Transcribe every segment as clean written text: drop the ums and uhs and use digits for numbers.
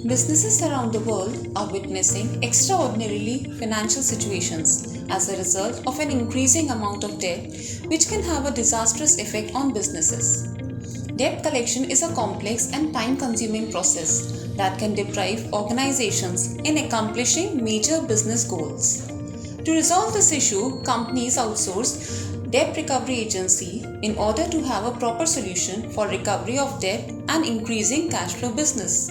Businesses around the world are witnessing extraordinarily financial situations as a result of an increasing amount of debt, which can have a disastrous effect on businesses. Debt collection is a complex and time consuming process that can deprive organizations in accomplishing major business goals. To resolve this issue, companies outsource debt recovery agency in order to have a proper solution for recovery of debt and increasing cash flow business.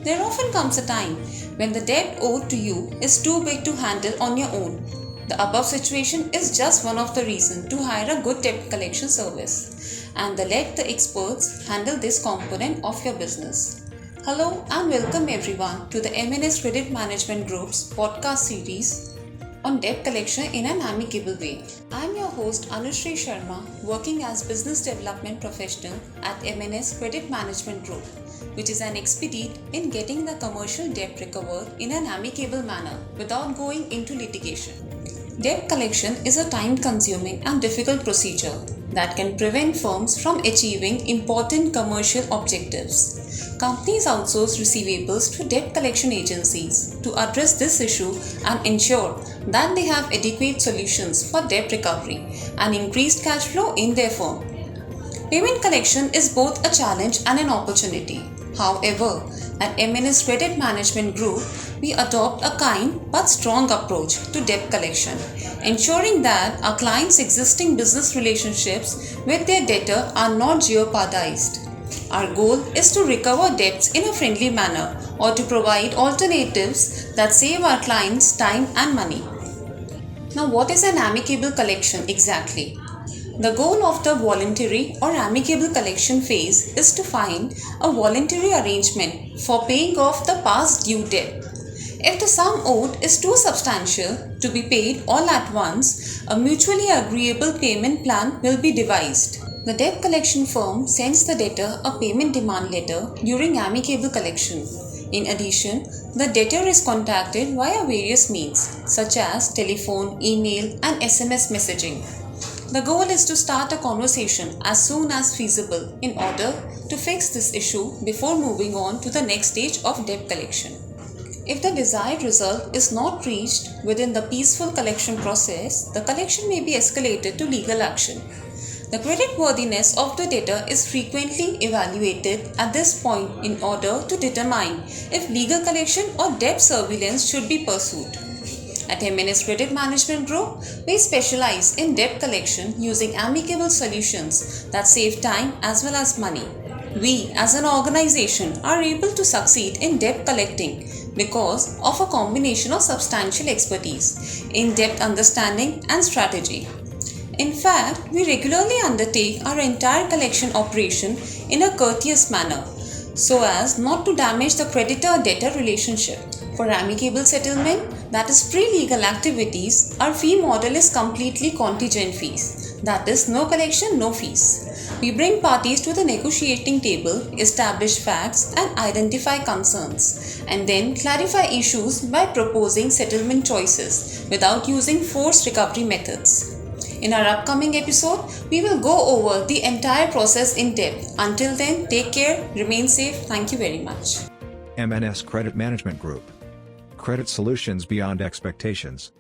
There often comes a time when the debt owed to you is too big to handle on your own. The above situation is just one of the reasons to hire a good debt collection service and let the experts handle this component of your business. Hello and welcome everyone to the MNS Credit Management Group's podcast series on debt collection in an amicable way. I am your host Anushri Sharma, working as Business Development Professional at MNS Credit Management Group, which is an expedite in getting the commercial debt recovered in an amicable manner without going into litigation. Debt collection is a time-consuming and difficult procedure that can prevent firms from achieving important commercial objectives. Companies outsource receivables to debt collection agencies to address this issue and ensure that they have adequate solutions for debt recovery and increased cash flow in their firm. Payment collection is both a challenge and an opportunity. However, at MNS Credit Management Group, we adopt a kind but strong approach to debt collection, ensuring that our clients' existing business relationships with their debtor are not jeopardized. Our goal is to recover debts in a friendly manner or to provide alternatives that save our clients time and money. Now, what is an amicable collection exactly? The goal of the voluntary or amicable collection phase is to find a voluntary arrangement for paying off the past due debt. If the sum owed is too substantial to be paid all at once, a mutually agreeable payment plan will be devised. The debt collection firm sends the debtor a payment demand letter during amicable collection. In addition, the debtor is contacted via various means such as telephone, email, and SMS messaging. The goal is to start a conversation as soon as feasible in order to fix this issue before moving on to the next stage of debt collection. If the desired result is not reached within the peaceful collection process, the collection may be escalated to legal action. The creditworthiness of the debtor is frequently evaluated at this point in order to determine if legal collection or debt surveillance should be pursued. At MNS Credit Management Group, we specialize in debt collection using amicable solutions that save time as well as money. We, as an organization, are able to succeed in debt collecting because of a combination of substantial expertise, in-depth understanding, and strategy. In fact, we regularly undertake our entire collection operation in a courteous manner so as not to damage the creditor-debtor relationship. For amicable settlement, that is pre-legal activities, our fee model is completely contingent fees. That is, no collection, no fees. We bring parties to the negotiating table, establish facts and identify concerns, and then clarify issues by proposing settlement choices without using forced recovery methods. In our upcoming episode, we will go over the entire process in depth. Until then, take care, remain safe. Thank you very much. MNS Credit Management Group. Credit solutions beyond expectations.